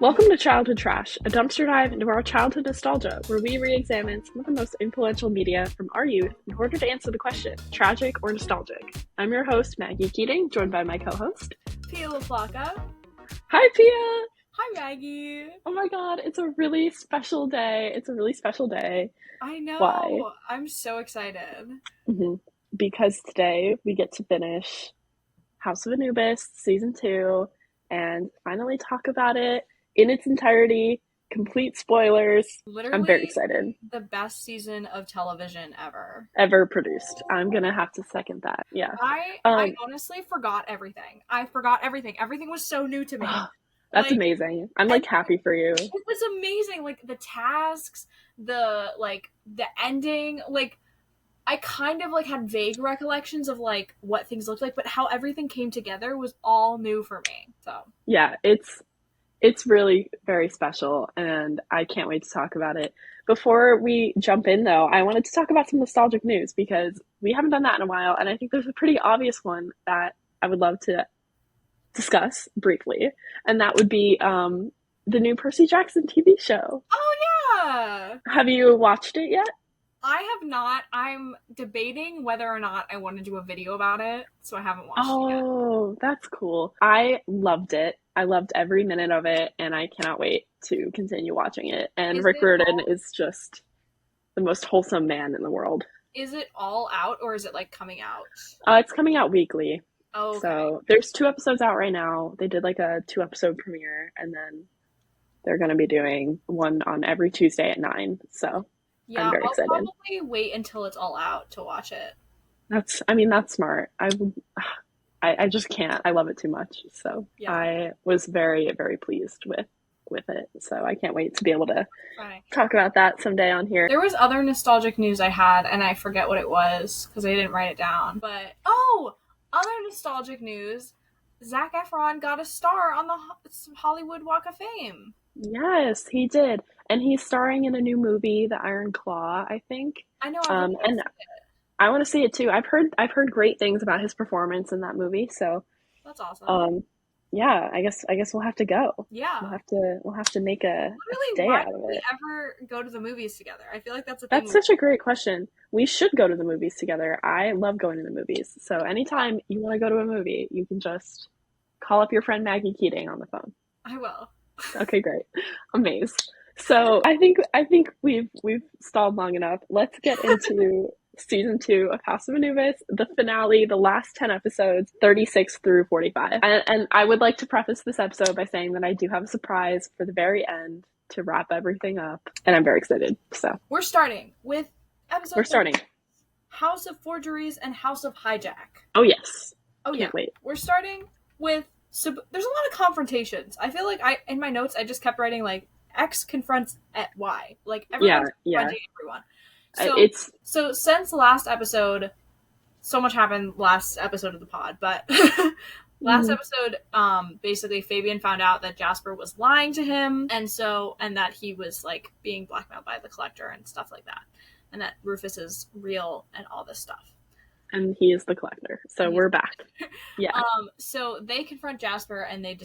Welcome to Childhood Trash, a dumpster dive into our childhood nostalgia, where we re-examine some of the most influential media from our youth in order to answer the question, tragic or nostalgic. I'm your host, Maggie Keating, joined by my co-host, Pia LaFlaca. Hi, Pia! Hi, Maggie. Oh my god, it's a really special day. I know. Why? I'm so excited. Because today we get to finish House of Anubis Season 2 and finally talk about it in its entirety, complete spoilers. Literally, I'm very excited. The best season of television ever produced. I'm gonna have to second that. Yeah. I honestly forgot everything. Everything was so new to me. That's amazing. I'm happy for you. It was amazing. The tasks, the ending, I kind of had vague recollections of what things looked like, but how everything came together was all new for me. So yeah, it's really very special, and I can't wait to talk about it. Before we jump in, though, I wanted to talk about some nostalgic news because we haven't done that in a while, and I think there's a pretty obvious one that I would love to discuss briefly, and that would be the new Percy Jackson TV show. Oh, yeah! Have you watched it yet? I have not. I'm debating whether or not I want to do a video about it, so I haven't watched it yet. Oh, that's cool. I loved it. I loved every minute of it, and I cannot wait to continue watching it. And Rick Riordan is just the most wholesome man in the world. Is it all out, or is it coming out? It's coming out weekly. Oh, okay. So there's 2 episodes out right now. They did a 2-episode premiere, and then they're going to be doing one on every Tuesday at 9. So yeah, I'm very excited. I'll probably wait until it's all out to watch it. That's smart. I just can't. I love it too much. So yeah. I was very, very pleased with it. So I can't wait to be able to talk about that someday on here. There was other nostalgic news I had, and I forget what it was because I didn't write it down. But, other nostalgic news, Zac Efron got a star on the Hollywood Walk of Fame. Yes, he did. And he's starring in a new movie, The Iron Claw, I think. I know. And I want to see it too. I've heard great things about his performance in that movie. So that's awesome. Yeah, I guess we'll have to go. Yeah, we'll have to make a day why out of it. we ever go to the movies together? I feel like that's such a great question. We should go to the movies together. I love going to the movies. So anytime you want to go to a movie, you can just call up your friend Maggie Keating on the phone. I will. Okay, great. Amazed. So I think we've stalled long enough. Let's get into Season 2 of House of Anubis, the finale, the last 10 episodes, 36 through 45. And I would like to preface this episode by saying that I do have a surprise for the very end to wrap everything up, and I'm very excited. So we're starting with episode. We're starting House of Forgeries and House of Hijack. Oh yes. Can't wait. We're starting with there's a lot of confrontations. I feel like in my notes I just kept writing X confronts at Y. Everyone's confronting everyone. So since the last episode, so much happened last episode of the pod, but last episode, basically Fabian found out that Jasper was lying to him, and that he was being blackmailed by the Collector and stuff like that, and that Rufus is real and all this stuff. And he is the Collector, so we're back. Yeah. So they confront Jasper, and they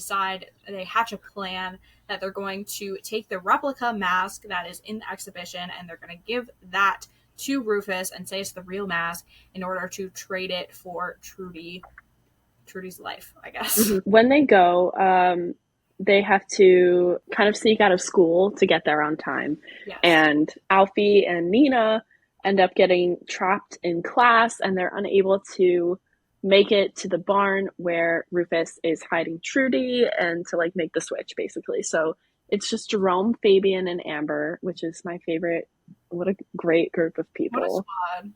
hatch a plan that they're going to take the replica mask that is in the exhibition, and they're going to give that to Rufus and say it's the real mask in order to trade it for Trudy's life, I guess. Mm-hmm. When they go, they have to kind of sneak out of school to get there on time. Yes. And Alfie and Nina end up getting trapped in class, and they're unable to make it to the barn where Rufus is hiding Trudy and to make the switch, basically. So it's just Jerome, Fabian, and Amber, which is my favorite. What a great group of people. What a squad.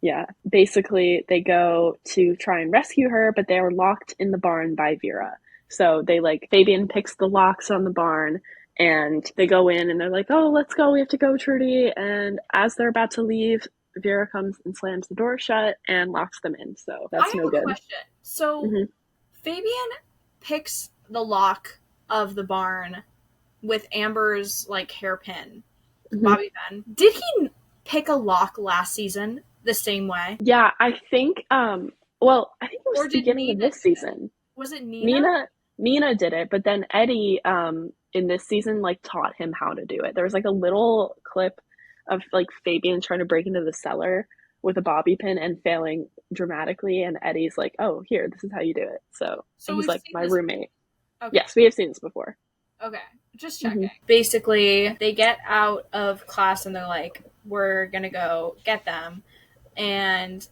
Yeah. Basically, they go to try and rescue her, but they are locked in the barn by Vera. So they Fabian picks the locks on the barn, and they go in and they're like, oh, let's go. We have to go, Trudy. And as they're about to leave, Vera comes and slams the door shut and locks them in. So that's no good. I have a question. So Fabian picks the lock of the barn with Amber's hairpin, bobby pin. Did he pick a lock last season the same way? Yeah, I think, I think it was the beginning of this season. Was it Nina? Nina did it, but then Eddie in this season like taught him how to do it. There was like a little clip of like Fabian trying to break into the cellar with a bobby pin and failing dramatically, and Eddie's like, oh, here, this is how you do it. So he's like my roommate. Okay. Yes, we have seen this before. Okay, just checking. Basically, they get out of class and they're like, we're gonna go get them. And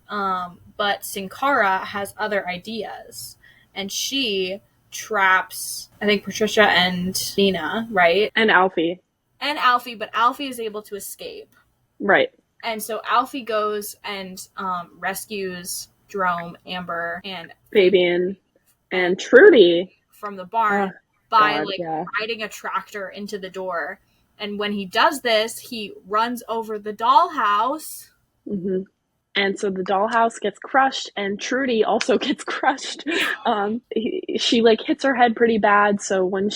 but Sin Cara has other ideas, and she traps, I think, Patricia and Nina, right? And Alfie, but Alfie is able to escape, right? And so Alfie goes and rescues Jerome, Amber, and Fabian and Trudy from the barn by riding a tractor into the door. And when he does this, he runs over the dollhouse. Mm-hmm. And so the dollhouse gets crushed, and Trudy also gets crushed. She like hits her head pretty bad. So when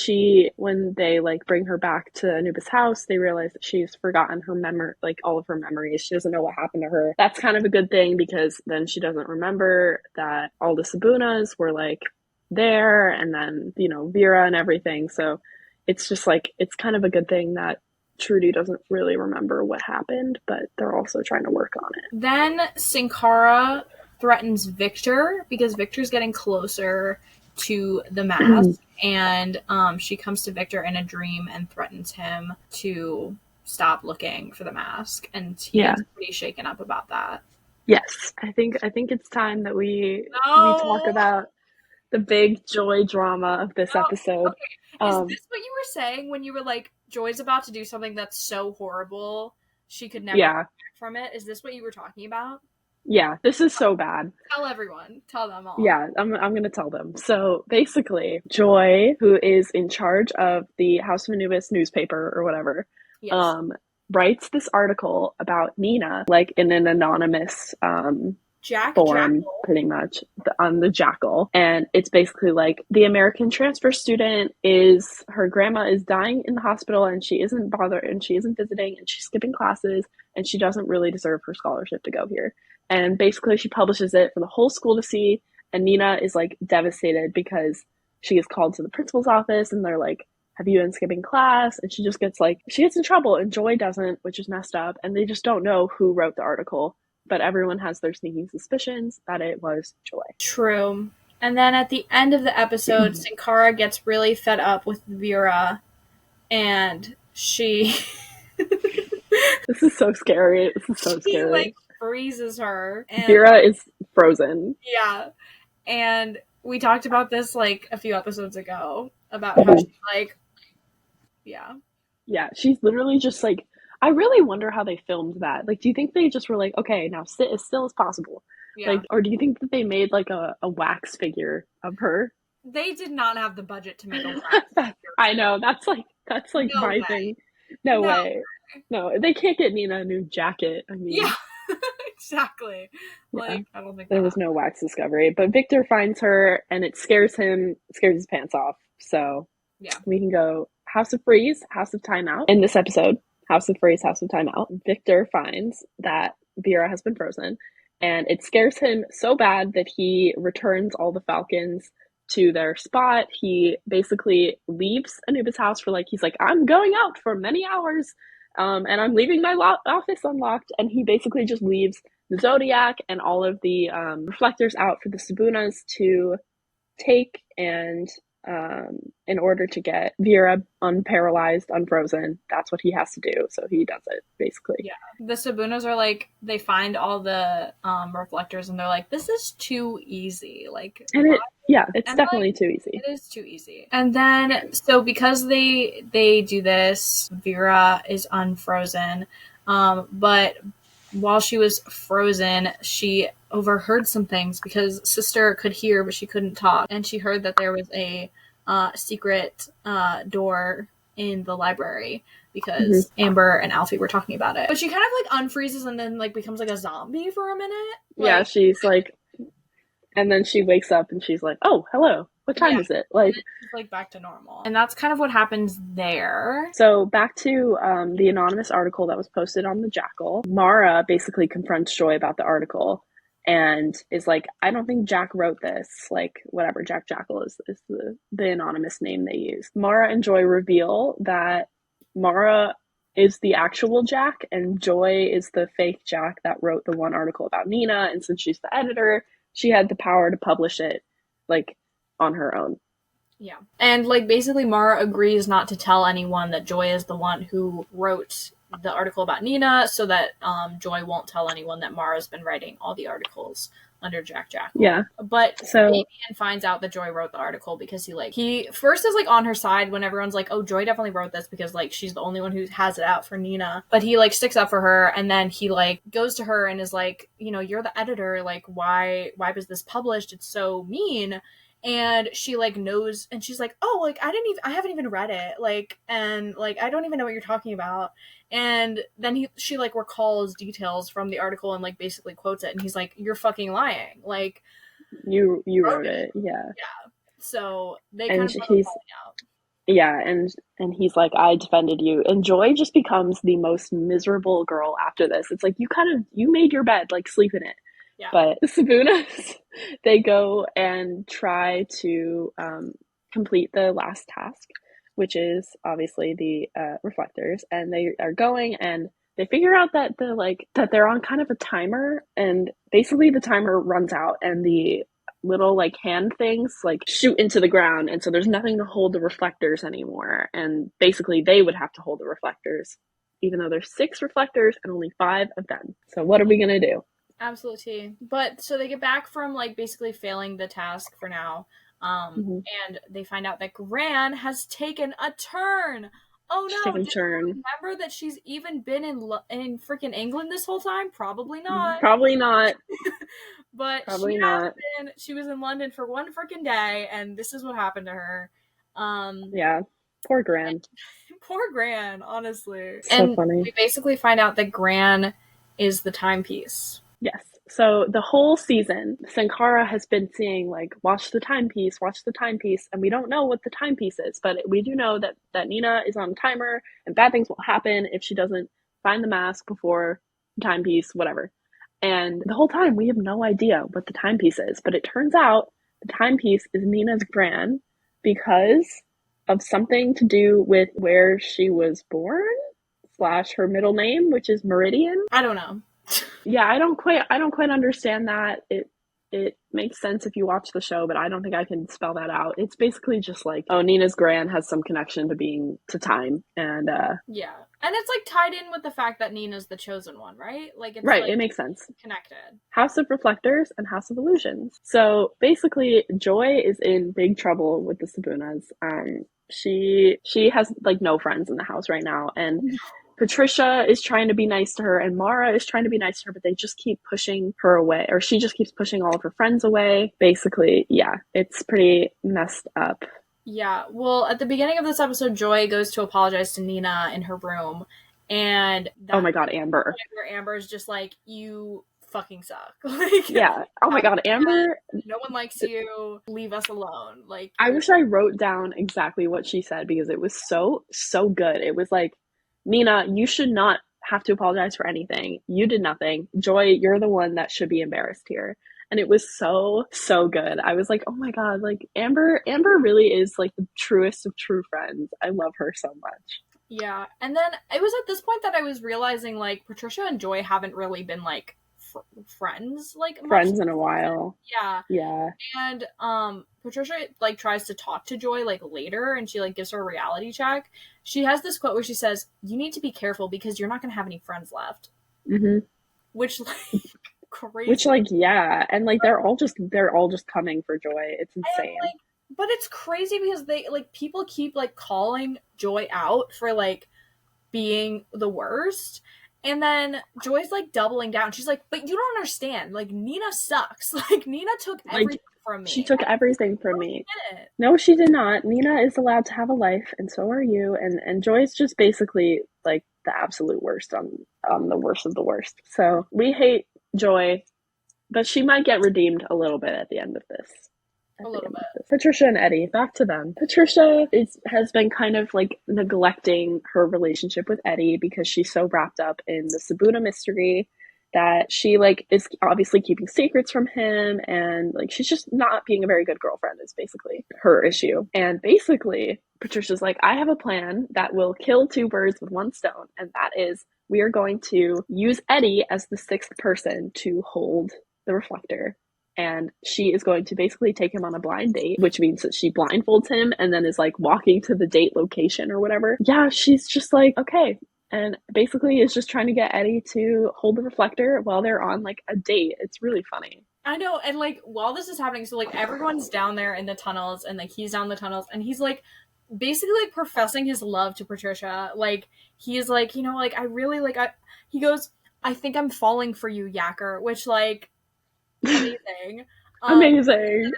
they like bring her back to Anubis' house, they realize that she's forgotten her memory, like all of her memories. She doesn't know what happened to her. That's kind of a good thing, because then she doesn't remember that all the Sabunas were like there, and then, you know, Vera and everything. So it's just like, it's kind of a good thing that Trudy doesn't really remember what happened, but they're also trying to work on it. Then Sin Cara threatens Victor, because Victor's getting closer to the mask, and she comes to Victor in a dream and threatens him to stop looking for the mask, and he's pretty shaken up about that. Yes, I think it's time that we talk about the big Joy drama of this episode. Okay. Is this what you were saying when you were like, Joy's about to do something that's so horrible she could never come back from it? Is this what you were talking about? Yeah, this is so bad. Tell everyone. Tell them all. Yeah, I'm going to tell them. So basically, Joy, who is in charge of the House of Anubis newspaper or whatever, writes this article about Nina, like in an anonymous form, pretty much, on the Jackal. And it's basically like, the American transfer student her grandma is dying in the hospital, and she isn't bothered, and she isn't visiting, and she's skipping classes, and she doesn't really deserve her scholarship to go here. And basically she publishes it for the whole school to see, and Nina is like devastated because she is called to the principal's office, and they're like, have you been skipping class? And she just gets in trouble, and Joy doesn't, which is messed up, and they just don't know who wrote the article. But everyone has their sneaking suspicions that it was Joy. True. And then at the end of the episode, Sin Cara gets really fed up with Vera, and she... This is so scary. She, like, freezes her. And... Vera is frozen. Yeah. And we talked about this, like, a few episodes ago, about how she's, like... Yeah. Yeah, she's literally just, like... I really wonder how they filmed that. Like, do you think they just were like, okay, now sit as still as possible? Yeah. Like, or do you think that they made like a wax figure of her? They did not have the budget to make a wax figure. I know. That's like no my way. Thing. No way. No, they can't get Nina a new jacket. I mean, yeah, exactly. Like, I don't think there was no wax discovery, but Victor finds her, and it scares his pants off. So yeah, we can go House of Freeze, House of Timeout in this episode. House of Freeze, House of Timeout. Victor finds that Vera has been frozen, and it scares him so bad that he returns all the Falcons to their spot. He basically leaves Anubis' house he's like, I'm going out for many hours, and I'm leaving my office unlocked, and he basically just leaves the Zodiac and all of the reflectors out for the Sabunas to take, and in order to get Vera unparalyzed, unfrozen, that's what he has to do. So he does it, basically. Yeah. The Sabunas are like, they find all the reflectors, and they're like, this is too easy. Like, and it's definitely too easy. It is too easy. And then, so because they do this, Vera is unfrozen. But while she was frozen, she overheard some things, because Sister could hear, but she couldn't talk. And she heard that there was a secret door in the library, because Amber and Alfie were talking about it. But she kind of like unfreezes and then like becomes like a zombie for a minute. Yeah, she's like, and then she wakes up and she's like, oh, hello. What time is it? Like, it's like back to normal. And that's kind of what happens there. So back to the anonymous article that was posted on the Jackal. Mara basically confronts Joy about the article, and is like, I don't think Jack wrote this, like whatever, Jack Jackal is the anonymous name they use. Mara and Joy reveal that Mara is the actual Jack and Joy is the fake Jack that wrote the one article about Nina, and since she's the editor, she had the power to publish it like on her own. Yeah. And like basically Mara agrees not to tell anyone that Joy is the one who wrote the article about Nina, so that Joy won't tell anyone that Mara's been writing all the articles under Jack Jackal. Yeah. But so Fabian finds out that Joy wrote the article because he first is like on her side when everyone's like, oh, Joy definitely wrote this because like she's the only one who has it out for Nina. But he like sticks up for her, and then he like goes to her and is like, you know, you're the editor, like why was this published? It's so mean. And she like knows, and she's like, oh, like I haven't even read it, like, and like I don't even know what you're talking about. And then she like recalls details from the article and like basically quotes it, and he's like, you're fucking lying, like you wrote it. Yeah. So they kind of he's out. Yeah, and he's like, I defended you, and Joy just becomes the most miserable girl after this. It's like, you made your bed, like sleep in it. Yeah. But the Sabunas, they go and try to complete the last task, which is obviously the reflectors, and they are going and they figure out that they're on kind of a timer, and basically the timer runs out and the little like hand things like shoot into the ground, and so there's nothing to hold the reflectors anymore, and basically they would have to hold the reflectors even though there's 6 reflectors and only 5 of them. So what are we gonna do? Absolutely. But so they get back from like basically failing the task for now, and they find out that Gran has taken a turn. Oh no! Did you remember that she's even been in freaking England this whole time? Probably not. Probably not. But probably not. She was in London for one freaking day, and this is what happened to her. Yeah, poor Gran. Poor Gran, honestly. So funny. We basically find out that Gran is the timepiece. Yes. So the whole season, Sankara has been seeing like, watch the timepiece, and we don't know what the timepiece is, but we do know that Nina is on a timer and bad things will happen if she doesn't find the mask before the timepiece, whatever. And the whole time we have no idea what the timepiece is, but it turns out the timepiece is Nina's Gran because of something to do with where she was born / her middle name, which is Meridian. I don't know. Yeah, I don't quite understand that. It makes sense if you watch the show, but I don't think I can spell that out. It's basically just like, oh, Nina's Gran has some connection to time, and yeah, and it's like tied in with the fact that Nina's the chosen one, right? Like it's right, like it makes sense. Connected. House of Reflectors and House of Illusions. So basically, Joy is in big trouble with the Sabunas. She has like no friends in the house right now, and Patricia is trying to be nice to her, and Mara is trying to be nice to her, but they just keep pushing her away, or she just keeps pushing all of her friends away. Basically, yeah, it's pretty messed up. Yeah, well, at the beginning of this episode, Joy goes to apologize to Nina in her room, and oh my god, Amber. Amber is just like, you fucking suck. Like, yeah. Oh my god, Amber. No one likes you. Leave us alone. Like, I wish I wrote down exactly what she said because it was so good. It was like, Nina, you should not have to apologize for anything. You did nothing. Joy, you're the one that should be embarrassed here. And it was so good. I was like, oh my god, like Amber really is like the truest of true friends. I love her so much. Yeah. And then it was at this point that I was realizing like Patricia and Joy haven't really been like friends in a while. Yeah. And Patricia like tries to talk to Joy like later, and she like gives her a reality check. She has this quote where she says, you need to be careful because you're not gonna have any friends left. Which like crazy. Which like, yeah, and like they're all just coming for Joy. It's insane. Like, but it's crazy because they like people keep like calling Joy out for like being the worst. And then Joy's like doubling down. She's like, but you don't understand. Like, Nina sucks. Like, Nina took everything from me. She took everything from me. No, she did not. Nina is allowed to have a life, and so are you. And Joy's just basically like the absolute worst on the worst of the worst. So we hate Joy, but she might get redeemed a little bit at the end of this. A little bit. Patricia and Eddie, back to them. Patricia has been kind of like neglecting her relationship with Eddie because she's so wrapped up in the Sabuna mystery, that she like is obviously keeping secrets from him, and like she's just not being a very good girlfriend is basically her issue. And basically Patricia's like, I have a plan that will kill two birds with one stone, and that is we are going to use Eddie as the sixth person to hold the reflector. And she is going to basically take him on a blind date, which means that she blindfolds him and then is like walking to the date location or whatever. Yeah, she's just like, okay. And basically is just trying to get Eddie to hold the reflector while they're on like a date. It's really funny. I know, and like while this is happening, so like everyone's down there in the tunnels, and like he's down the tunnels, and he's like basically like professing his love to Patricia. Like he is like, like I really like he goes, I think I'm falling for you, Yacker, which like amazing. Amazing.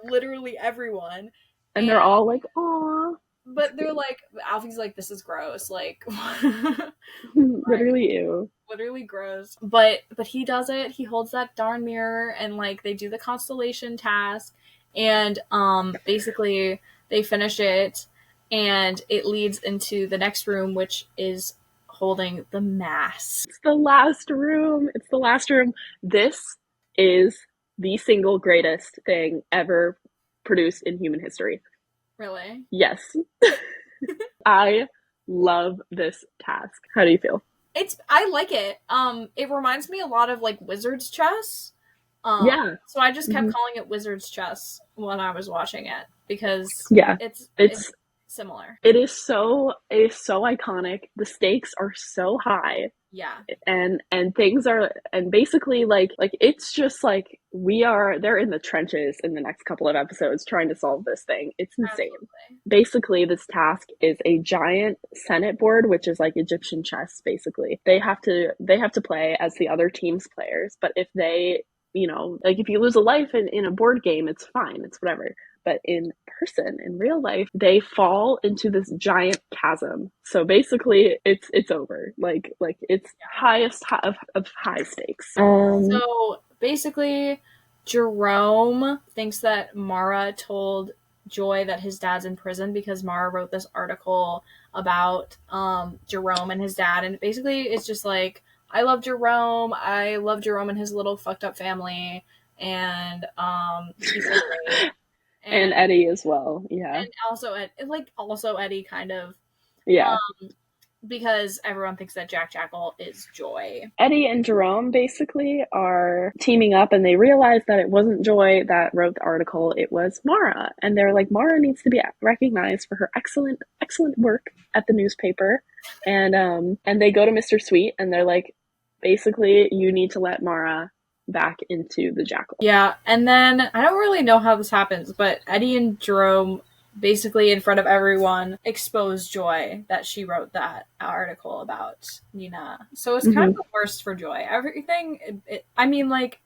Literally everyone. And they're all like, aw. But they're like, Alfie's like, this is gross. Like, literally ew. Literally gross. But he does it. He holds that darn mirror, and like they do the constellation task, and basically they finish it, and it leads into the next room, which is holding the mask. It's the last room. This is the single greatest thing ever produced in human history. Really? Yes. I love this task. How do you feel? I like it. It reminds me a lot of like Wizard's Chess. Yeah. So I just kept calling it Wizard's Chess when I was watching it because it's similar. It is so iconic. The stakes are so high. Yeah. And things are, and basically like it's just like they're in the trenches in the next couple of episodes trying to solve this thing. It's insane. Absolutely. Basically this task is a giant Senate board, which is like Egyptian chess basically. They have to play as the other team's players, but if they, like if you lose a life in a board game, it's fine, it's whatever. But in person, in real life, they fall into this giant chasm. So basically, it's over. Like it's highest of high stakes. So basically, Jerome thinks that Mara told Joy that his dad's in prison because Mara wrote this article about Jerome and his dad, and basically it's just like, I love Jerome and his little fucked up family, and he's so great. And Eddie as well, yeah. And also Eddie, kind of. Yeah. Because everyone thinks that Jack Jackal is Joy. Eddie and Jerome basically are teaming up, and they realize that it wasn't Joy that wrote the article, it was Mara. And they're like, Mara needs to be recognized for her excellent work at the newspaper. And they go to Mr. Sweet, and they're like, basically, you need to let Mara back into the Jackal. Yeah, and then I don't really know how this happens, but Eddie and Jerome basically in front of everyone expose Joy that she wrote that article about Nina. So it's kind of the worst for Joy. Everything, I mean, like,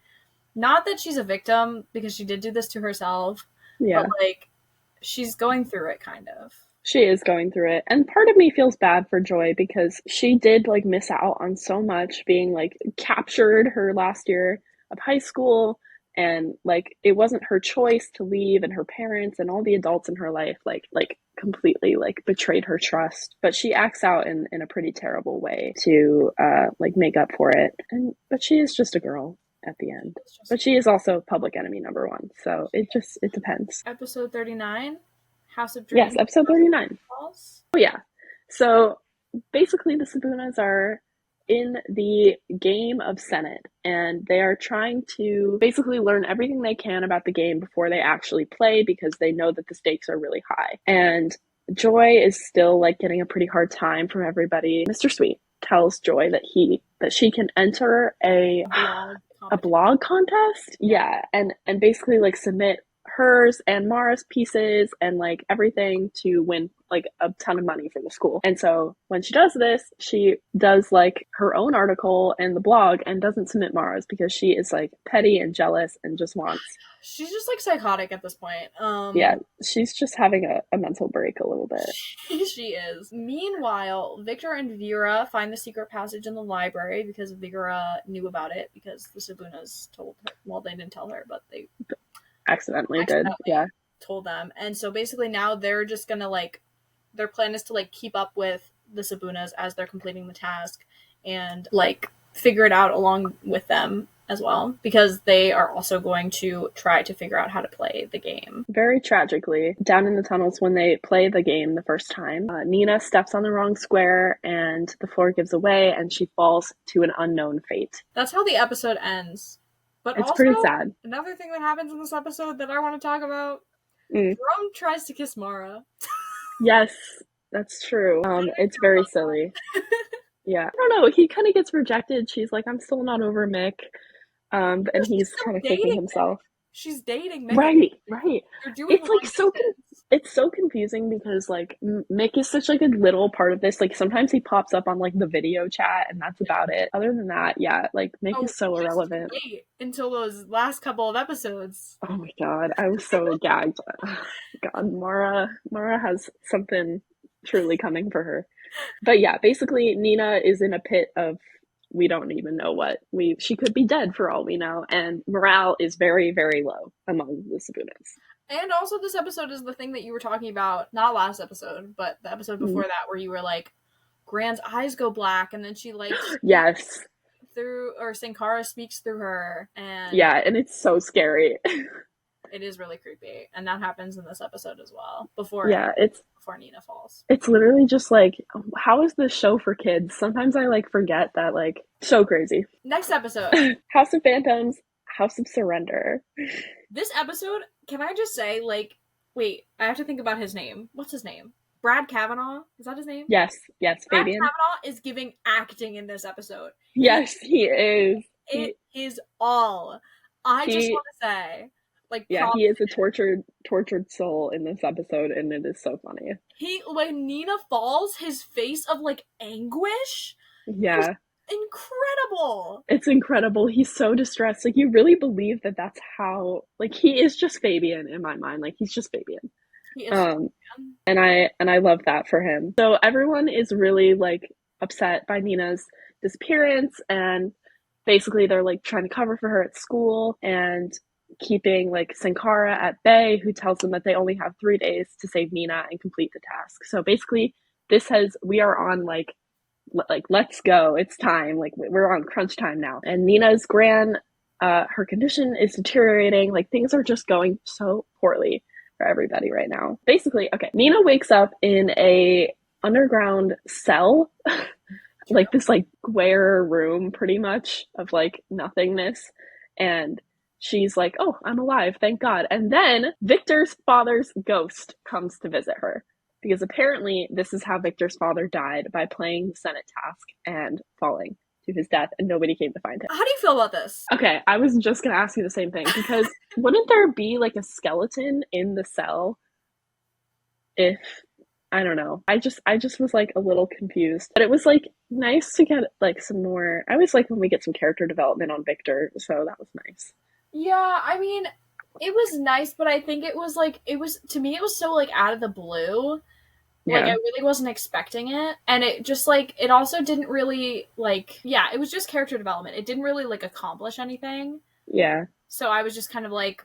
not that she's a victim because she did do this to herself, but like she's going through it kind of. She is going through it. And part of me feels bad for Joy because she did like miss out on so much, being like captured her last year of high school, and like it wasn't her choice to leave, and her parents and all the adults in her life like completely like betrayed her trust. But she acts out in a pretty terrible way to like make up for it. But she is just a girl at the end. But she is also public enemy number 1. So it depends. Episode 39? House of Dreams. Yes, episode 39. Oh yeah. So basically the Sabunas are in the game of Senate, and they are trying to basically learn everything they can about the game before they actually play, because they know that the stakes are really high. And Joy is still like getting a pretty hard time from everybody. Mr. Sweet tells Joy that she can enter a blog contest. Yeah, and basically like submit hers and Mara's pieces and like everything to win like a ton of money for the school. And so when she does this, she does like her own article and the blog and doesn't submit Mara's because she is like petty and jealous and just wants. She's just like psychotic at this point. Yeah, she's just having a mental break a little bit. She is. Meanwhile, Victor and Vera find the secret passage in the library because Vera knew about it because the Sabunas told her. Well, they didn't tell her, but they accidentally told them. And so basically now they're just gonna like, their plan is to like keep up with the Sabunas as they're completing the task and like figure it out along with them as well, because they are also going to try to figure out how to play the game. Very tragically, down in the tunnels when they play the game the first time, Nina steps on the wrong square and the floor gives away and she falls to an unknown fate. That's how the episode ends. But it's also, pretty sad. Another thing that happens in this episode that I want to talk about, Jerome tries to kiss Mara. Yes, that's true. It's very silly. Yeah. I don't know, he kind of gets rejected. She's like, I'm still not over Mick. And he's kind of kicking himself. She's dating Mick. Right. It's like it's so confusing because like Mick is such like a little part of this. Like sometimes he pops up on like the video chat and that's about it. Other than that, yeah, like Mick is so irrelevant. Until those last couple of episodes. Oh my god, I was so gagged. God, Mara has something truly coming for her. But yeah, basically Nina is in a pit of we don't even know what. She could be dead for all we know, and morale is very, very low among the Sabunas. And also this episode is the thing that you were talking about, not last episode, but the episode before that, where you were like, Gran's eyes go black, and then she like yes, Sankara speaks through her, and yeah, and it's so scary. It is really creepy, and that happens in this episode as well. Before Nina falls. It's literally just like, how is this show for kids? Sometimes I like forget that, like, so crazy. Next episode. House of Phantoms, House of Surrender. This episode, can I just say, like, wait, I have to think about his name. What's his name? Brad Kavanaugh? Is that his name? Yes, Brad Fabian. Kavanaugh is giving acting in this episode. Yes, he is. It is all. I just want to say, like, yeah, he is a tortured soul in this episode, and it is so funny. When Nina falls, his face of like anguish, yeah, incredible. It's incredible. He's so distressed. Like, you really believe that that's how. Like, he is just Fabian in my mind. Like, he's just Fabian. He is. And I love that for him. So everyone is really like upset by Nina's disappearance, and basically they're like trying to cover for her at school and keeping like Sankara at bay, who tells them that they only have 3 days to save Nina and complete the task. So basically we are on like let's go, it's time, like we're on crunch time now. And Nina's her condition is deteriorating, like things are just going so poorly for everybody right now. Basically, okay, Nina wakes up in a underground cell like this like square room pretty much of like nothingness, and she's like, oh, I'm alive, thank God. And then Victor's father's ghost comes to visit her, because apparently this is how Victor's father died, by playing the Senate task and falling to his death, and nobody came to find him. How do you feel about this? Okay, I was just gonna ask you the same thing, because wouldn't there be like a skeleton in the cell if, I don't know. I just was like a little confused. But it was like nice to get like some more. I always like when we get some character development on Victor, so that was nice. Yeah, I mean, it was nice, but I think it was to me it was so like out of the blue. Like, I really wasn't expecting it. And it just, like, it also didn't really, like, yeah, it was just character development. It didn't really, like, accomplish anything. Yeah. So I was just kind of like,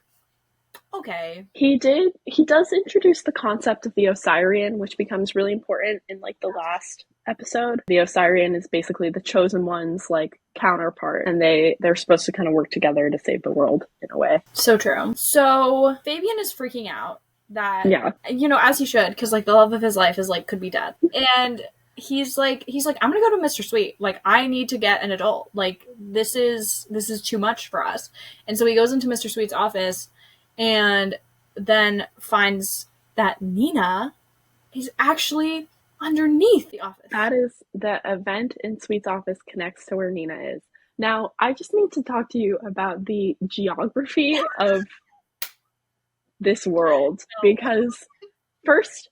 okay. He does introduce the concept of the Osirian, which becomes really important in, like, the last episode. The Osirian is basically the Chosen One's, like, counterpart. And they're supposed to kind of work together to save the world, in a way. So true. So Fabian is freaking out that, you know, as he should, because like the love of his life is like could be dead, and he's like I'm gonna go to Mr. Sweet, like I need to get an adult, like this is too much for us. And so he goes into Mr. Sweet's office and then finds that Nina is actually underneath the office. That is, the event in Sweet's office connects to where Nina is. Now I just need to talk to you about the geography of this world, because first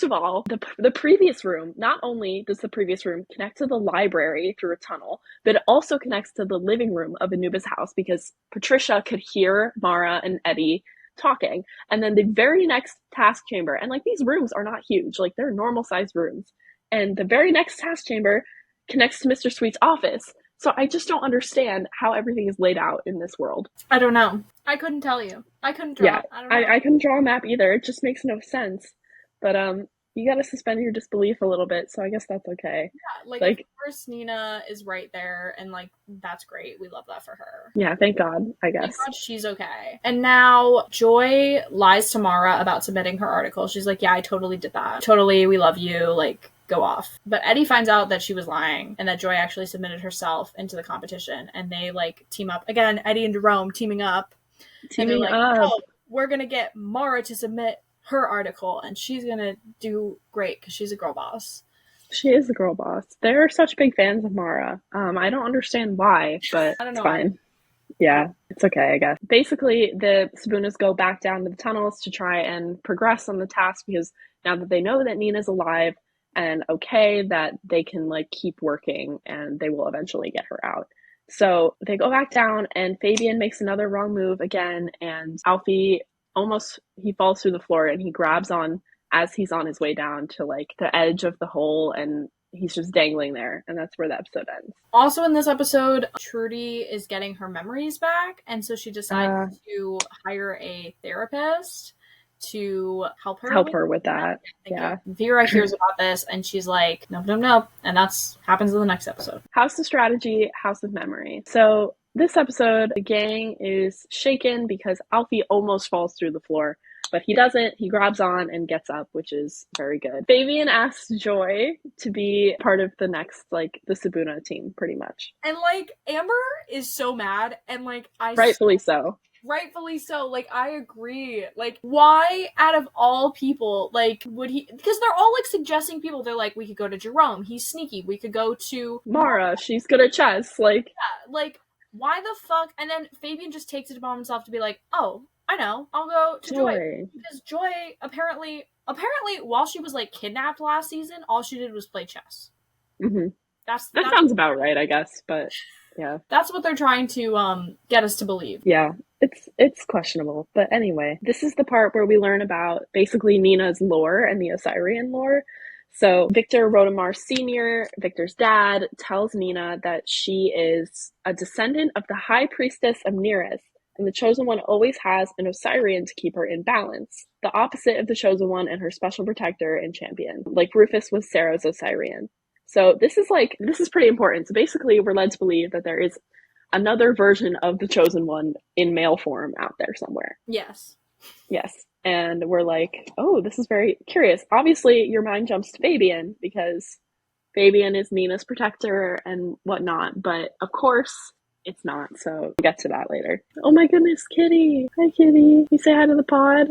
of all, the previous room, not only does the previous room connect to the library through a tunnel, but it also connects to the living room of Anubis' house, because Patricia could hear Mara and Eddie talking. And then the very next task chamber, and like these rooms are not huge, like they're normal sized rooms, and the very next task chamber connects to Mr. Sweet's office. So I just don't understand how everything is laid out in this world. I don't know. I couldn't tell you. I couldn't draw. Yeah, I couldn't draw a map either. It just makes no sense. But you gotta suspend your disbelief a little bit, so I guess that's okay. Yeah, like of course Nina is right there, and like that's great. We love that for her. Yeah, thank God, I guess. Thank God she's okay. And now Joy lies to Mara about submitting her article. She's like, yeah, I totally did that. Totally, we love you, like, go off. But Eddie finds out that she was lying and that Joy actually submitted herself into the competition, and they like team up. Again, Eddie and Jerome teaming up. Teaming like, up. Oh, we're gonna get Mara to submit her article, and she's gonna do great because she's a girl boss. She is a girl boss. They're such big fans of Mara. I don't understand why, but it's fine. Yeah, it's okay, I guess. Basically, the Sabunas go back down to the tunnels to try and progress on the task because now that they know that Nina's alive and okay, that they can like keep working and they will eventually get her out. So they go back down and Fabian makes another wrong move again, and Alfie he falls through the floor and he grabs on as he's on his way down to like the edge of the hole, and he's just dangling there, and that's where the episode ends. Also in this episode, Trudy is getting her memories back, and so she decides to hire a therapist to help her with that. Yeah. Vera hears about this and she's like, nope, and that's happens in the next episode. House of Strategy, House of Memory. So this episode, the gang is shaken because Alfie almost falls through the floor, but he doesn't. He grabs on and gets up, which is very good. Fabian asks Joy to be part of the next, like, the Sabuna team, pretty much. And, like, Amber is so mad, and, like, Rightfully so. Rightfully so. Like, I agree. Like, why, out of all people, like, would he... Because they're all, like, suggesting people. They're like, we could go to Jerome. He's sneaky. We could go to... Mara. She's good at chess. Like... Yeah, like, why the fuck? And then Fabian just takes it upon himself to be like, oh, I know. I'll go to Joy. Because Joy, apparently, while she was, like, kidnapped last season, all she did was play chess. Mm-hmm. That sounds about right, I guess, but... Yeah. That's what they're trying to get us to believe. Yeah. It's questionable. But anyway, this is the part where we learn about basically Nina's lore and the Osirian lore. So Victor Rodomar Sr., Victor's dad, tells Nina that she is a descendant of the High Priestess of Nereus, and the Chosen One always has an Osirian to keep her in balance, the opposite of the Chosen One and her special protector and champion, like Rufus was Sarah's Osirian. So this is pretty important. So basically, we're led to believe that there is another version of the Chosen One in male form out there somewhere. Yes. And we're like, oh, this is very curious. Obviously, your mind jumps to Fabian because Fabian is Nina's protector and whatnot. But of course, it's not. So we'll get to that later. Oh my goodness, Kitty. Hi, Kitty. You say hi to the pod?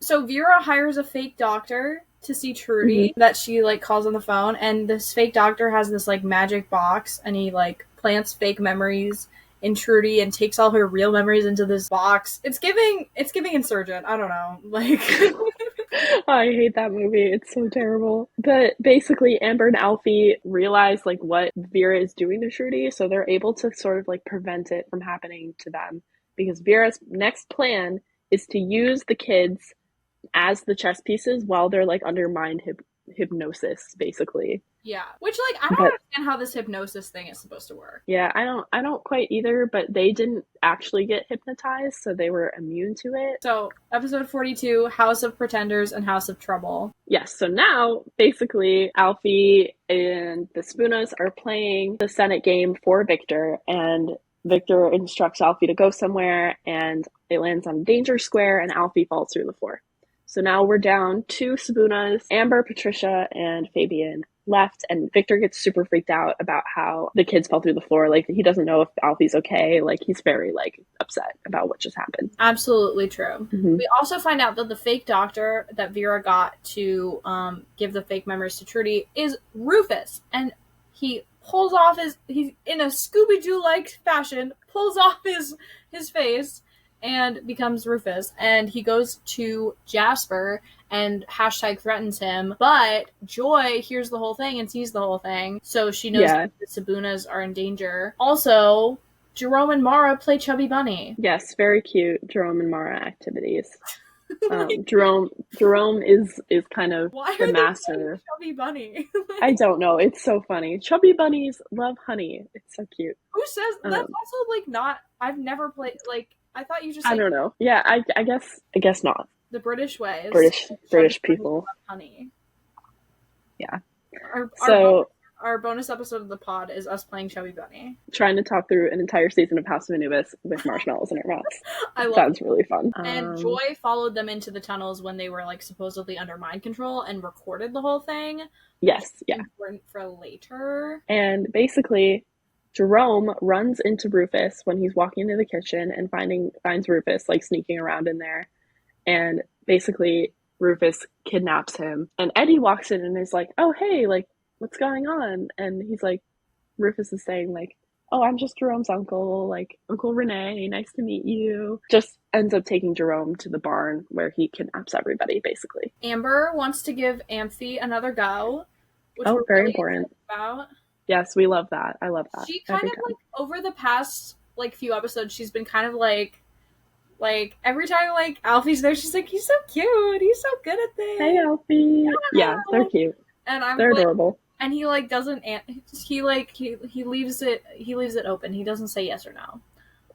So Vera hires a fake doctor to see Trudy that she like calls on the phone, and this fake doctor has this like magic box, and he like plants fake memories in Trudy and takes all her real memories into this box. It's giving Insurgent. I don't know. Like I hate that movie. It's so terrible. But basically Amber and Alfie realize like what Vera is doing to Trudy, so they're able to sort of like prevent it from happening to them, because Vera's next plan is to use the kids as the chess pieces while they're like under mind hypnosis, basically. Yeah, which like I don't understand how this hypnosis thing is supposed to work. Yeah, I don't quite either, but they didn't actually get hypnotized, so they were immune to it. So episode 42, House of Pretenders and House of Trouble. Yes, so now basically Alfie and the Sabunas are playing the Senate game for Victor, and Victor instructs Alfie to go somewhere, and it lands on Danger Square, and Alfie falls through the floor. So now we're down 2 Sabunas, Amber, Patricia, and Fabian left, and Victor gets super freaked out about how the kids fell through the floor. Like, he doesn't know if Alfie's okay. Like, he's very, like, upset about what just happened. Absolutely true. Mm-hmm. We also find out that the fake doctor that Vera got to give the fake memories to Trudy is Rufus, and he pulls off he's in a Scooby-Doo-like fashion, pulls off his face, and becomes Rufus, and he goes to Jasper and hashtag threatens him, but Joy hears the whole thing and sees the whole thing, so she knows that the Sabunas are in danger. Also, Jerome and Mara play Chubby Bunny. Yes, very cute Jerome and Mara activities. Jerome is kind of the master. Chubby Bunny. I don't know. It's so funny. Chubby bunnies love honey. It's so cute. Who says that's also like not? I've never played like. I thought you just. I don't know. Yeah, I guess not. The British way. British people. Honey. Yeah. Our, so our bonus episode of the pod is us playing Chubby Bunny. Trying to talk through an entire season of House of Anubis with marshmallows in our mouths. I love Sounds really fun. And Joy followed them into the tunnels when they were like supposedly under mind control and recorded the whole thing. Yes, yeah. Important for later. And basically, Jerome runs into Rufus when he's walking into the kitchen and finds Rufus like sneaking around in there. And basically, Rufus kidnaps him. And Eddie walks in and is like, "Oh, hey, like, what's going on?" And he's like, Rufus is saying like, "Oh, I'm just Jerome's uncle, like Uncle Renee, nice to meet you." Just ends up taking Jerome to the barn where he kidnaps everybody, basically. Amber wants to give Amphi another go, which we're very really important about. Yes, we love that. I love that. She kind of like over the past like few episodes, she's been kind of like every time like Alfie's there, she's like, "He's so cute. He's so good at things." Hey, Alfie. Yeah, they're cute. And they're adorable. And he like doesn't he leaves it open. He doesn't say yes or no.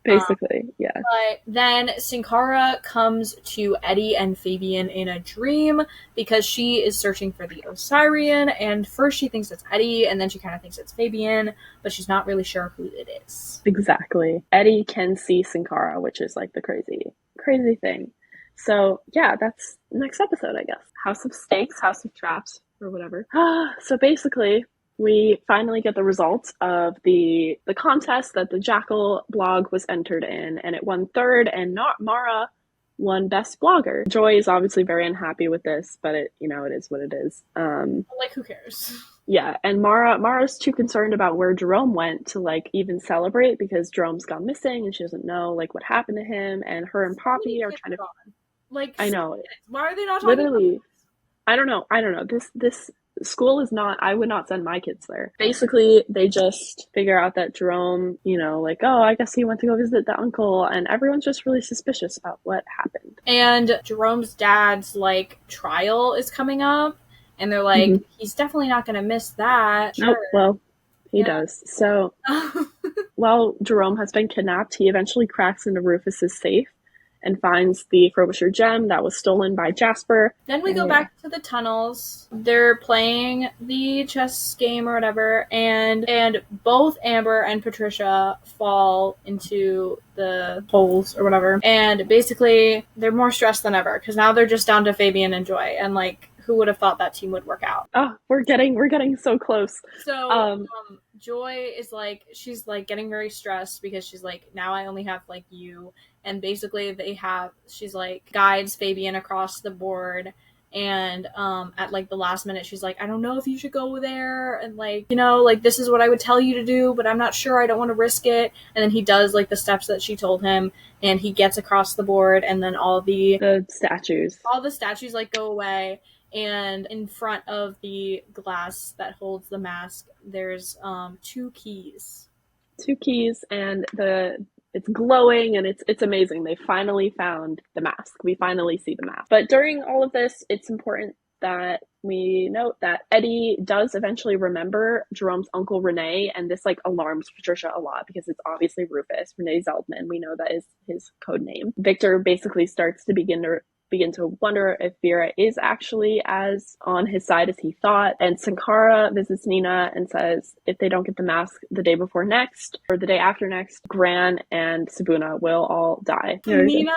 Basically, yeah. But then Sin Cara comes to Eddie and Fabian in a dream because she is searching for the Osirian, and first she thinks it's Eddie, and then she kind of thinks it's Fabian, but she's not really sure who it is. Exactly. Eddie can see Sin Cara, which is like the crazy thing. So yeah, that's next episode, I guess. House of Stakes, House of Traps, or whatever. So basically, we finally get the results of the contest that the Jackal blog was entered in, and it won third, and Mara won best blogger. Joy is obviously very unhappy with this, but it is what it is. Like, who cares? Yeah, and Mara's too concerned about where Jerome went to like even celebrate because Jerome's gone missing and she doesn't know like what happened to him, and her and Poppy are trying to like. I know. Why are they not talking literally? About I don't know. This school is not, I would not send my kids there. Basically, they just figure out that Jerome, like, oh, I guess he went to go visit the uncle, and everyone's just really suspicious about what happened. And Jerome's dad's, like, trial is coming up, and they're like, he's definitely not going to miss that. Sure. Nope, well, he does. So, while Jerome has been kidnapped, he eventually cracks into Rufus's safe and finds the Frobisher gem that was stolen by Jasper. Then we go back to the tunnels. They're playing the chess game or whatever, and both Amber and Patricia fall into the holes or whatever. And basically, they're more stressed than ever because now they're just down to Fabian and Joy, and like, who would have thought that team would work out? Oh, we're getting so close. So Joy is like, she's like getting very stressed because she's like, now I only have like you. And basically she's like guides Fabian across the board, and at like the last minute she's like, I don't know if you should go there, and like, like, this is what I would tell you to do, but I'm not sure, I don't want to risk it. And then he does like the steps that she told him, and he gets across the board, and then all the statues like go away, and in front of the glass that holds the mask there's two keys, and it's glowing, and it's amazing. They finally found the mask. We finally see the mask. But during all of this, it's important that we note that Eddie does eventually remember Jerome's uncle Renee, and this like alarms Patricia a lot because it's obviously Rufus, Renee Zeldman. We know that is his code name. Victor basically starts to begin to wonder if Vera is actually as on his side as he thought. And Sin Cara visits Nina and says if they don't get the mask the day before next or the day after next, Gran and Sabuna will all die. Nina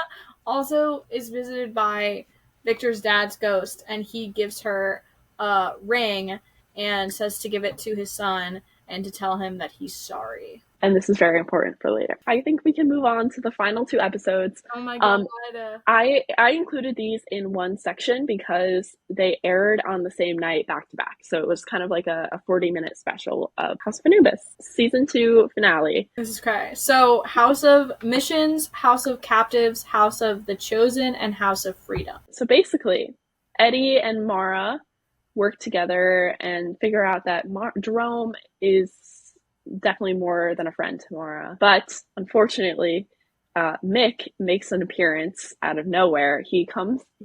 also is visited by Victor's dad's ghost, and he gives her a ring and says to give it to his son and to tell him that he's sorry. And this is very important for later. I think we can move on to the final two episodes. Oh my god. I included these in one section because they aired on the same night back to back. So it was kind of like a 40-minute special of House of Anubis. Season 2 finale. This is crazy. So House of Missions, House of Captives, House of the Chosen, and House of Freedom. So basically, Eddie and Mara work together and figure out that Jerome is definitely more than a friend to Mara. But unfortunately, Mick makes an appearance out of nowhere. He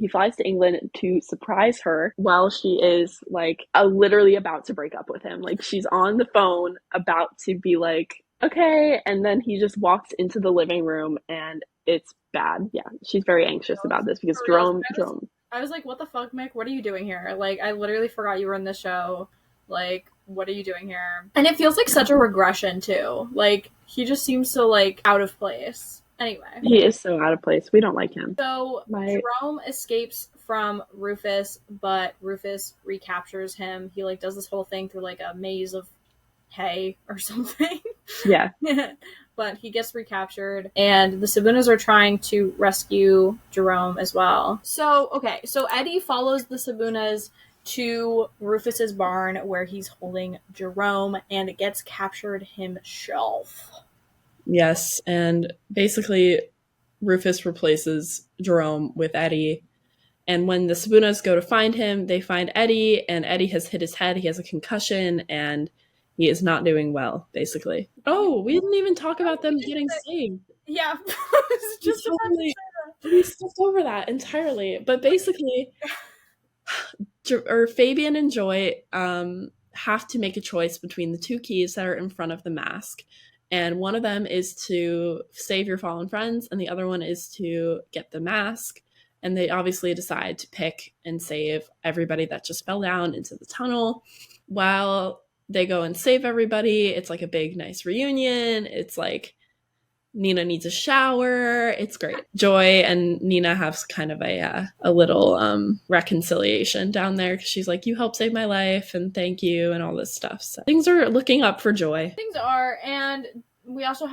flies to England to surprise her while she is like literally about to break up with him. Like, she's on the phone about to be like, okay, and then he just walks into the living room and it's bad. Yeah, she's very anxious about this because Jerome I was like, what the fuck, Mick? What are you doing here? Like, I literally forgot you were in the show. Like, what are you doing here? And it feels like such a regression, too. Like, he just seems so, like, out of place. Anyway. He is so out of place. We don't like him. So, Jerome escapes from Rufus, but Rufus recaptures him. He, like, does this whole thing through, like, a maze of hay or something. Yeah. But he gets recaptured, and the Sabunas are trying to rescue Jerome as well. So Eddie follows the Sabunas to Rufus's barn where he's holding Jerome and gets captured himself. Yes, and basically Rufus replaces Jerome with Eddie. And when the Sabunas go to find him, they find Eddie, and Eddie has hit his head. He has a concussion, and he is not doing well, basically. Oh, we didn't even talk about them getting saved. Yeah, just we skipped over that entirely. But basically, Fabian and Joy have to make a choice between the two keys that are in front of the mask. And one of them is to save your fallen friends, and the other one is to get the mask. And they obviously decide to pick and save everybody that just fell down into the tunnel. While they go and save everybody, it's like a big, nice reunion. It's like Nina needs a shower. It's great. Joy and Nina have kind of a little reconciliation down there because she's like, you helped save my life and thank you and all this stuff. So things are looking up for Joy. Things are, and we also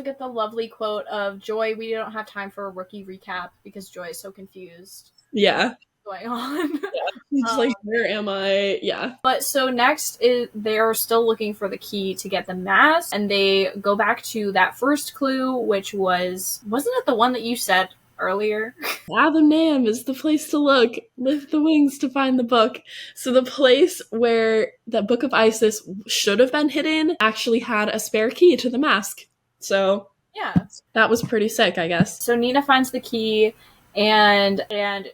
get the lovely quote of Joy, we don't have time for a rookie recap because Joy is so confused. Yeah. Going on. Yeah. She's like, where am I? Yeah. But so next is they're still looking for the key to get the mask, and they go back to that first clue, which wasn't it the one that you said earlier? Atham Nam is the place to look. Lift the wings to find the book. So the place where the Book of Isis should have been hidden actually had a spare key to the mask. So yeah, that was pretty sick, I guess. So Nina finds the key, and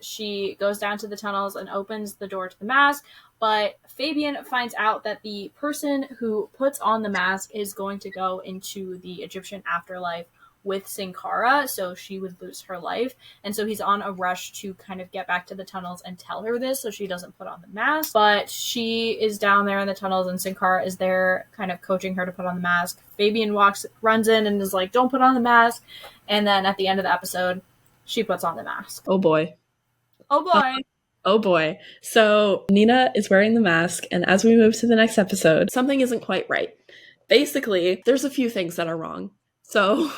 she goes down to the tunnels and opens the door to the mask. But Fabian finds out that the person who puts on the mask is going to go into the Egyptian afterlife with Sin Cara, so she would lose her life. And so he's on a rush to kind of get back to the tunnels and tell her this so she doesn't put on the mask. But she is down there in the tunnels, and Sin Cara is there kind of coaching her to put on the mask. Fabian runs in and is like, don't put on the mask. And then at the end of the episode, she puts on the mask. Oh boy. Oh boy. Oh boy. So Nina is wearing the mask, and as we move to the next episode, something isn't quite right. Basically, there's a few things that are wrong. So,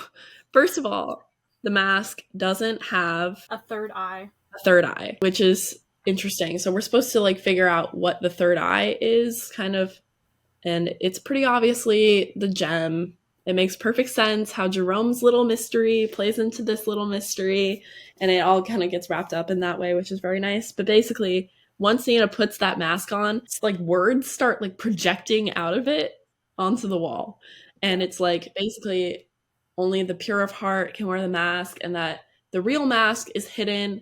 first of all, the mask doesn't have a third eye. Which is interesting. So we're supposed to like figure out what the third eye is, kind of, and it's pretty obviously the gem. It makes perfect sense how Jerome's little mystery plays into this little mystery, and it all kind of gets wrapped up in that way, which is very nice. But basically, once Nina puts that mask on, it's like words start like projecting out of it onto the wall. And it's like basically only the pure of heart can wear the mask, and that the real mask is hidden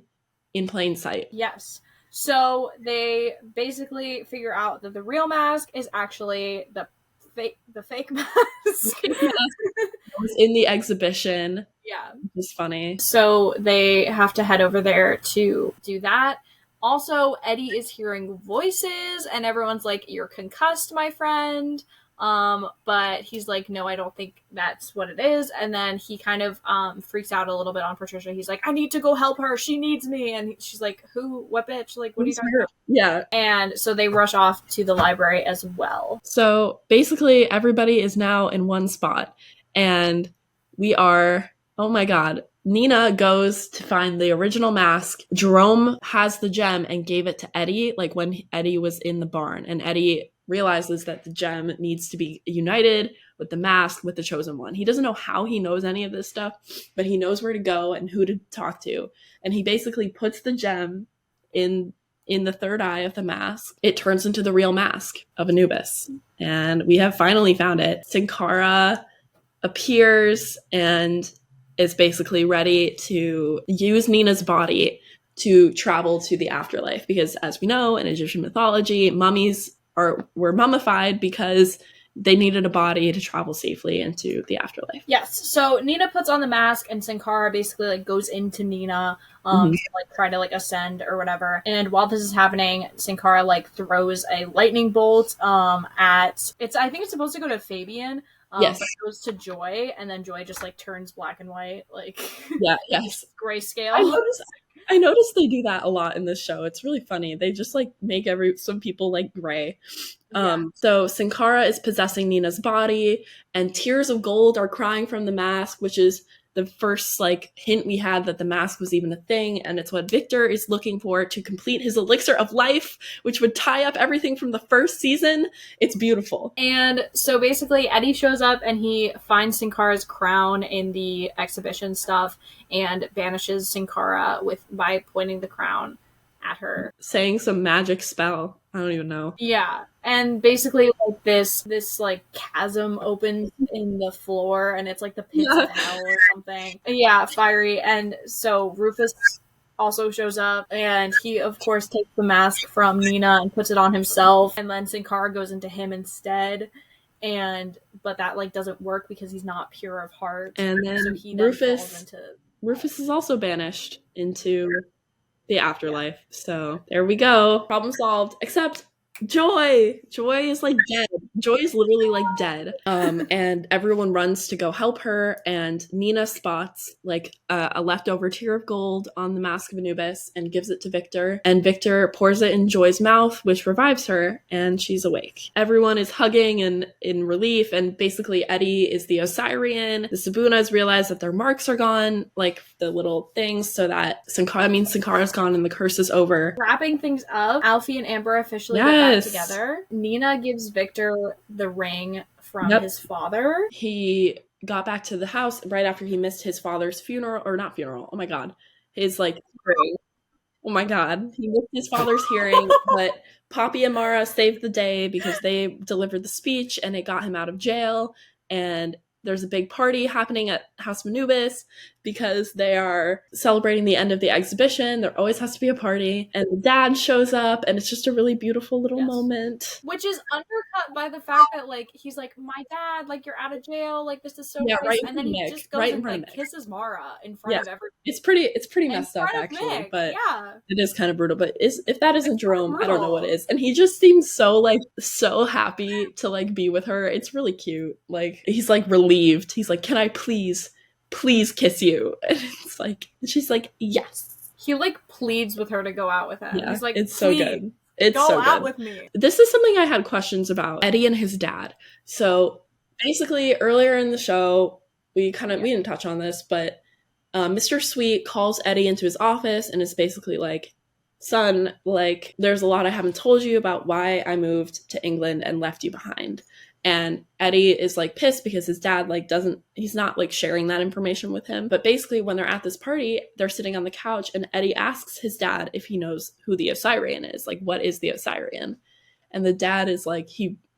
in plain sight. Yes. So they basically figure out that the real mask is actually the fake mask. Was in the exhibition. Yeah. It's funny. So they have to head over there to do that. Also, Eddie is hearing voices, and everyone's like, you're concussed, my friend. But he's like, no, I don't think that's what it is. And then he kind of freaks out a little bit on Patricia. He's like, I need to go help her. She needs me. And she's like, who? What bitch? Like, what are you talking about? Yeah. And so they rush off to the library as well. So basically everybody is now in one spot, and we are, oh my God. Nina goes to find the original mask. Jerome has the gem and gave it to Eddie, like when Eddie was in the barn, and Eddie realizes that the gem needs to be united with the mask with the chosen one. He doesn't know how he knows any of this stuff, but he knows where to go and who to talk to. And he basically puts the gem in the third eye of the mask. It turns into the real mask of Anubis. And we have finally found it. Sin Cara appears and is basically ready to use Nina's body to travel to the afterlife. Because as we know, in Egyptian mythology, mummies were mummified because they needed a body to travel safely into the afterlife. Yes. So Nina puts on the mask, and Sin Cara basically like goes into Nina, to like try to like ascend or whatever. And while this is happening, Sin Cara like throws a lightning bolt at it's. I think it's supposed to go to Fabian. Yes. But it goes to Joy, and then Joy just like turns black and white, like yes, grayscale. I noticed they do that a lot in this show. It's really funny. They just like make some people like gray. So Sin Cara is possessing Nina's body, and tears of gold are crying from the mask, which is the first like hint we had that the mask was even a thing, and it's what Victor is looking for to complete his elixir of life, which would tie up everything from the first season. It's beautiful. And so basically Eddie shows up and he finds Sin Cara's crown in the exhibition stuff and banishes Sin Cara by pointing the crown at her, saying some magic spell. I don't even know. Yeah. And basically like this like chasm opens in the floor, and it's like the pits of hell or something. Yeah, fiery. And so Rufus also shows up, and he of course takes the mask from Nina and puts it on himself, and then Sin Cara goes into him instead. But that like doesn't work because he's not pure of heart. And then so he Rufus is also banished into the afterlife. So there we go. Problem solved. Except Joy is like dead. Joy is literally like dead. And everyone runs to go help her, and Nina spots like a leftover tear of gold on the mask of Anubis and gives it to Victor, and Victor pours it in Joy's mouth, which revives her, and she's awake. Everyone is hugging and in relief, and basically Eddie is the Osirian. The Sabunas realize that their marks are gone, like the little things, so that Sin Cara's gone and the curse is over. Wrapping things up, Alfie and Amber officially get back together. Nina gives Victor the ring from his father. He got back to the house right after he missed his father's funeral, or not funeral. Oh my god. His like hearing. Oh my god. He missed his father's hearing, but Poppy and Mara saved the day because they delivered the speech and it got him out of jail. And there's a big party happening at House of Anubis because they are celebrating the end of the exhibition. There always has to be a party. And the dad shows up, and it's just a really beautiful little moment. Which is undercut by the fact that, like, he's like, my dad, like, you're out of jail. Like, this is so nice. Right, and then he just goes and, like, kisses Mara in front of everyone. It's pretty messed up, actually. But it is kind of brutal. But if that isn't Jerome, I don't know what is. And he just seems so happy to, like, be with her. It's really cute. Like, he's, like, relieved. He's like, can I please kiss you? And it's like, she's like, yes. He like pleads with her to go out with him. He's like, it's so good. It's go so out good. with me. This is something I had questions about Eddie and his dad. So basically earlier in the show, we didn't touch on this, but Mr. Sweet calls Eddie into his office and is basically like, son, like, there's a lot I haven't told you about why I moved to England and left you behind. And Eddie is like pissed because his dad he's not like sharing that information with him. But basically when they're at this party, they're sitting on the couch and Eddie asks his dad if he knows who the Osirian is. Like, what is the Osirian? And the dad is like,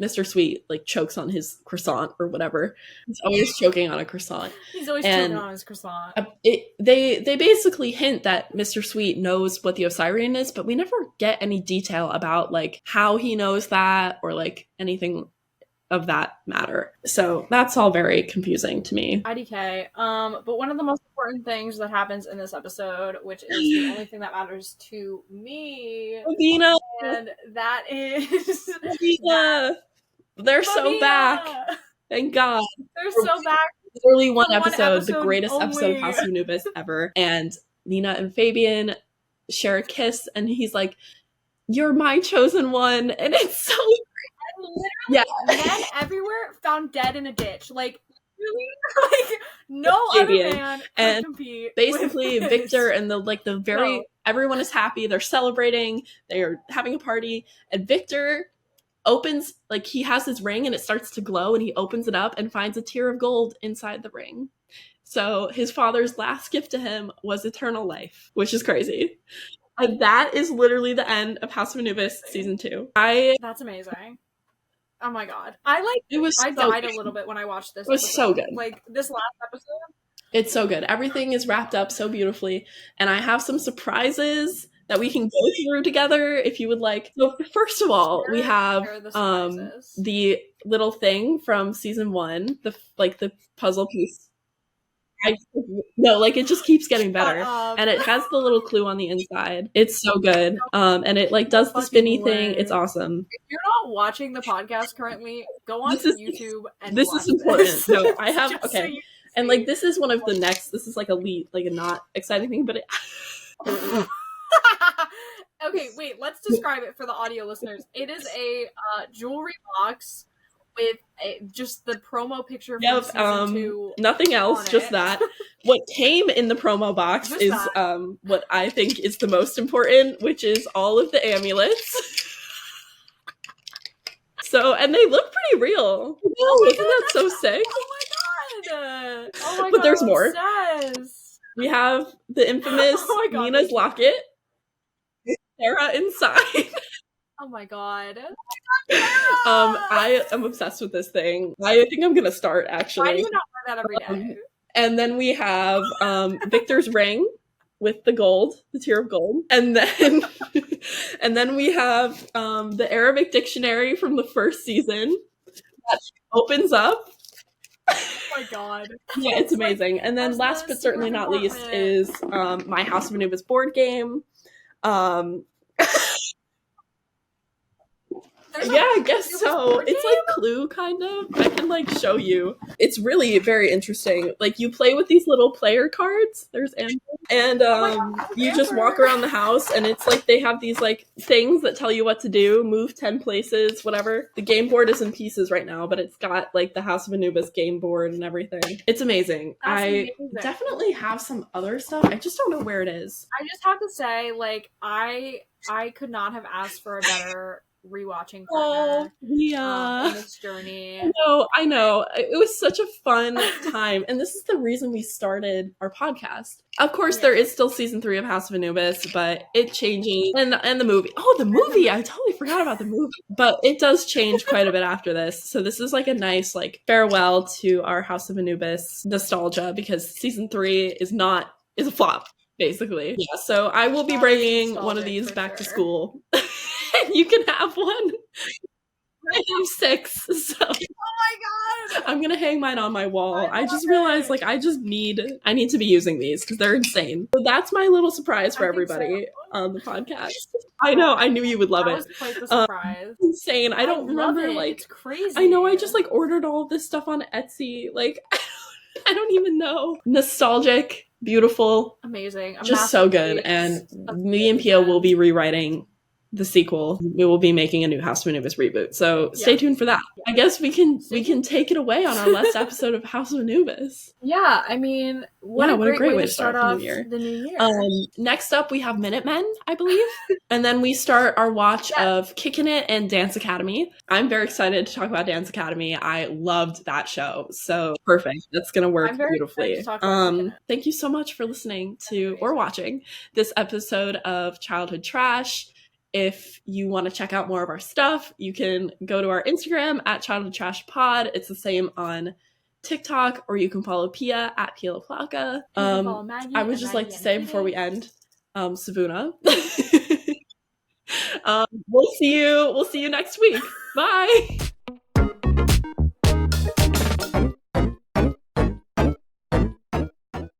Mr. Sweet like chokes on his croissant or whatever. He's always choking on a croissant. He's always choking on his croissant. They basically hint that Mr. Sweet knows what the Osirian is, but we never get any detail about like how he knows that or like anything of that matter. So that's all very confusing to me. IDK. But one of the most important things that happens in this episode, which is the only thing that matters to me, Lavina, and that is Lavina. They're so back. Thank God. They're so back. Literally one episode, the greatest episode of House of Anubis ever. And Nina and Fabian share a kiss, and he's like, "You're my chosen one," and it's so. Men everywhere found dead in a ditch. Like, really? Like, no other man can compete. Basically, Victor and everyone is happy. They're celebrating. They are having a party. And Victor opens, like, he has his ring and it starts to glow, and he opens it up and finds a tear of gold inside the ring. So his father's last gift to him was eternal life, which is crazy. And that is literally the end of House of Anubis season 2. That's amazing. Oh my god. I died a little bit when I watched this. It was so good. Like, this last episode. It's so good. Everything is wrapped up so beautifully. And I have some surprises that we can go through together if you would like. So first of all, we have the little thing from season 1, the puzzle piece. No, like it just keeps getting better, and it has the little clue on the inside. It's so good, and it like does the spinny thing. It's awesome. If you're not watching the podcast currently, go on YouTube and this watch is important. This. No, I have okay, so and like this is one of the next. This is like a not exciting thing, but it. Okay, wait. Let's describe it for the audio listeners. It is a jewelry box with just the promo picture from season 2. Nothing else, just that. What came in the promo box just is what I think is the most important, which is all of the amulets. So, and they look pretty real. Isn't that so sick? Oh my god! Oh my god! But there's more. Obsessed. We have the infamous Nina's locket. Sarah inside. Oh my god. I am obsessed with this thing. I think I'm gonna start actually. Why do you not wear that every day? And then we have Victor's ring with the gold, the tier of gold. And then we have the Arabic dictionary from the first season that opens up. Oh my god. Yeah, it's amazing. And then last but certainly not least is my House of Anubis board game. Yeah, I guess so. It's like Clue, kind of. I can like show you. It's really very interesting. Like you play with these little player cards. There's Amber. And you just walk around the house, and it's like they have these like things that tell you what to do. Move 10 places, whatever. The game board is in pieces right now, but it's got like the House of Anubis game board and everything. It's amazing. I definitely have some other stuff. I just don't know where it is. I just have to say, like, I could not have asked for a better rewatching partner in this journey. I know. It was such a fun time, and this is the reason we started our podcast. Of course, there is still season 3 of House of Anubis, but it changes. And the movie. Oh, the movie! I totally forgot about the movie. But it does change quite a bit after this. So this is like a nice like farewell to our House of Anubis nostalgia, because season 3 is a flop. Basically. Yeah, so I will be bringing one of these back to school. And you can have one. I have 6, so. Oh my god! I'm gonna hang mine on my wall. I just realized, like, I need to be using these, because they're insane. So that's my little surprise for everybody on the podcast. I know, I knew you would love it. That was quite the surprise. Insane. I don't remember, like, it's crazy. I know, I just, like, ordered all of this stuff on Etsy. Like, I don't even know. Nostalgic. Beautiful, amazing, just so good. And me and Pia will be rewriting the sequel. We will be making a new House of Anubis reboot, so stay tuned for that. I guess we can take it away on our last episode of House of Anubis. Yeah, I mean, what a great way to start off the new year. Next up, we have Minutemen, I believe, and then we start our watch of Kickin' It and Dance Academy. I'm very excited to talk about Dance Academy. I loved that show, so perfect. That's gonna work beautifully. Thank you so much for listening to or watching this episode of Childhood Trash. If you want to check out more of our stuff, you can go to our Instagram at Childhood Trash Pod. It's the same on TikTok, or you can follow Pia at Pia LaPlaca. I would just like to say before we end, Savuna. We'll see you next week. Bye.